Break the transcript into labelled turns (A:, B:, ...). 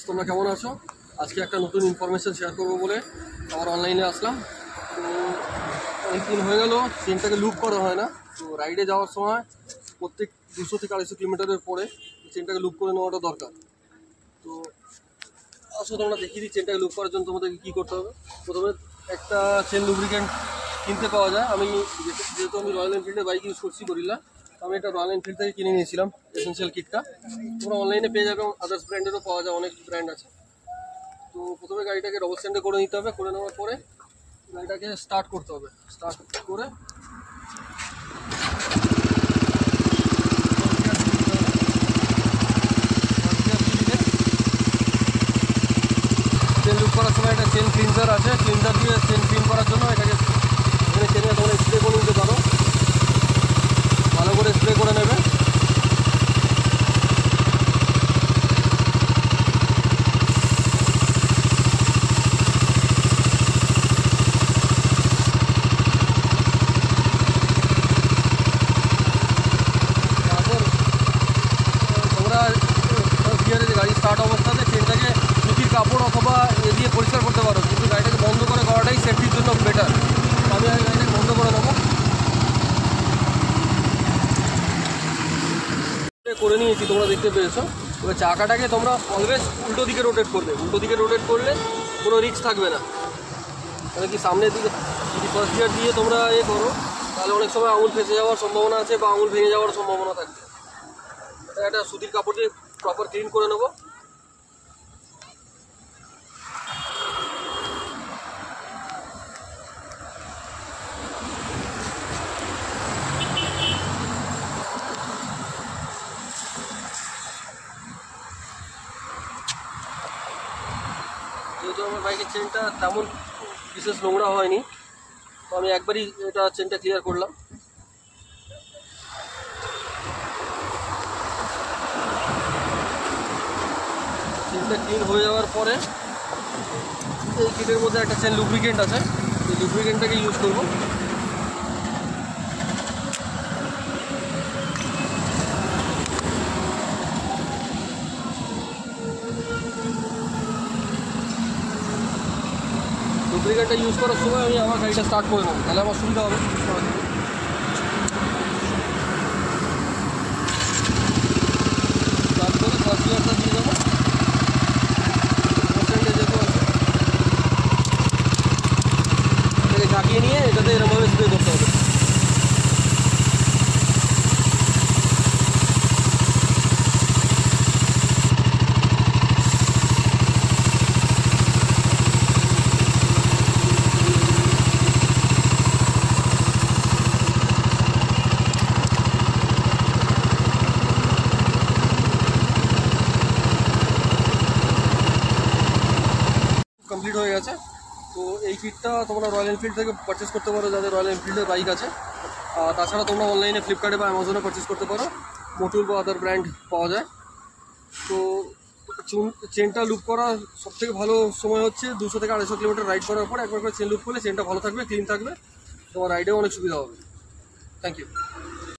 A: তোমরা কেমন আছো? আজকে একটা নতুন ইনফরমেশন শেয়ার করবো বলে আমার অনলাইনে আসলাম। তো অনেকদিন হয়ে গেল চেনটাকে লুপ করা হয় না। তো রাইডে যাওয়ার সময় প্রত্যেক 200 থেকে 250 কিলোমিটারের পরে চেনটাকে লুপ করে নেওয়াটা দরকার। তো আসো তোমরা দেখিয়ে দিই চেনটাকে লুপ করার জন্য তোমাদেরকে কী করতে হবে। প্রথমে একটা চেন লুব্রিকেন্ট কিনতে পাওয়া যায়। আমি যেহেতু আমি রয়্যাল এনফিল্ডের বাইক ইউজ করছি গরিল্লা, আমি এটা রয়্যাল এনফিল্ড থেকে কিনে নিয়েছিলাম এসেনশিয়াল কিটটা। তোমরা অনলাইনে পেয়ে যাবে, আদার্স ব্র্যান্ডেরও পাওয়া যায়, অনেক ব্র্যান্ড আছে। তো প্রথমে গাড়িটাকে ডবল স্ট্যান্ডে করে নিতে হবে। করে নেওয়ার পরে গাড়িটাকে স্টার্ট করতে হবে। স্টার্ট করে চেন লুপ করার সময় একটা চেন ক্লিনজার আছে, ক্লিনজার দিয়ে চেন ক্লিন করার জন্য এটাকে এখানে চেনে তোমরা স্প্রে করে নিতে পারো। ভালো করে স্প্রে করে নেবে। গাড়ি স্টার্ট অবস্থাতে চেনটাকে সুতির কাপড় অথবা এ দিয়ে পরিষ্কার করতে পারো, কিন্তু গাড়িটাকে বন্ধ করে করাটাই সেফটির জন্য বেটার। আমি গাড়িটাকে বন্ধ করে নেবো। করে নিয়েছি, তোমরা দেখতে পেয়েছো। এবার চাকাটাকে তোমরা অলওয়েজ উল্টো দিকে রোটেট করবে। উল্টো দিকে রোটেট করলে কোনো রিস্ক থাকবে না। মানে কি সামনের দিকে যদি ফার্স্ট গিয়ার দিয়ে তোমরা করো তাহলে অনেক সময় আঙুল ফেঁসে যাওয়ার সম্ভাবনা আছে বা আঙুল ভেঙে যাওয়ার সম্ভাবনা থাকবে। এটা একটা সুতির কাপড় দিয়ে প্রপার ক্লিন করে নেবো। যেহেতু আমার বাইকের চেনটা তেমন বিশেষ নোংরা হয়নি, তো আমি একবারই এটা চেনটা ক্লিয়ার করলাম। চেনটা ক্লিন হয়ে যাওয়ার পরে এই কিটের মধ্যে একটা চেন লুব্রিকেন্ট আছে, এই লুব্রিকেন্টটাকে ইউজ করবো। লুব্রিকেন্টটা ইউজ করার সময় আমি আমার গাড়িটা স্টার্ট করে নেবো, তাহলে আমার সুবিধা হবে। স্টার্ট করে ফার্স্ট গিয়ারটা দিয়ে দেবো। এটাকে ঝাঁকিয়ে নিয়ে এটাতে এরকমভাবে স্প্রে করতে হবে। কমপ্লিট হয়ে গেছে। তো এই কিটটা তোমরা রয়্যাল এনফিল্ড থেকে পারচেস করতে পারো, যাদের রয়্যাল এনফিল্ডের বাইক আছে। তাছাড়া তোমরা অনলাইনে ফ্লিপকার্টে বা অ্যামাজনে পারচেস করতে পারো, মোটুল বা আদার ব্র্যান্ড পাওয়া যায়। তো চেনটা লুপ করা সবথেকে ভালো সময় হচ্ছে 200 থেকে 250 কিলোমিটার রাইড করার পর একবার করে চেন লুপ করলে চেনটা ভালো থাকবে, ক্লিন থাকবে, তোমার রাইডেও অনেক সুবিধা হবে। Thank you.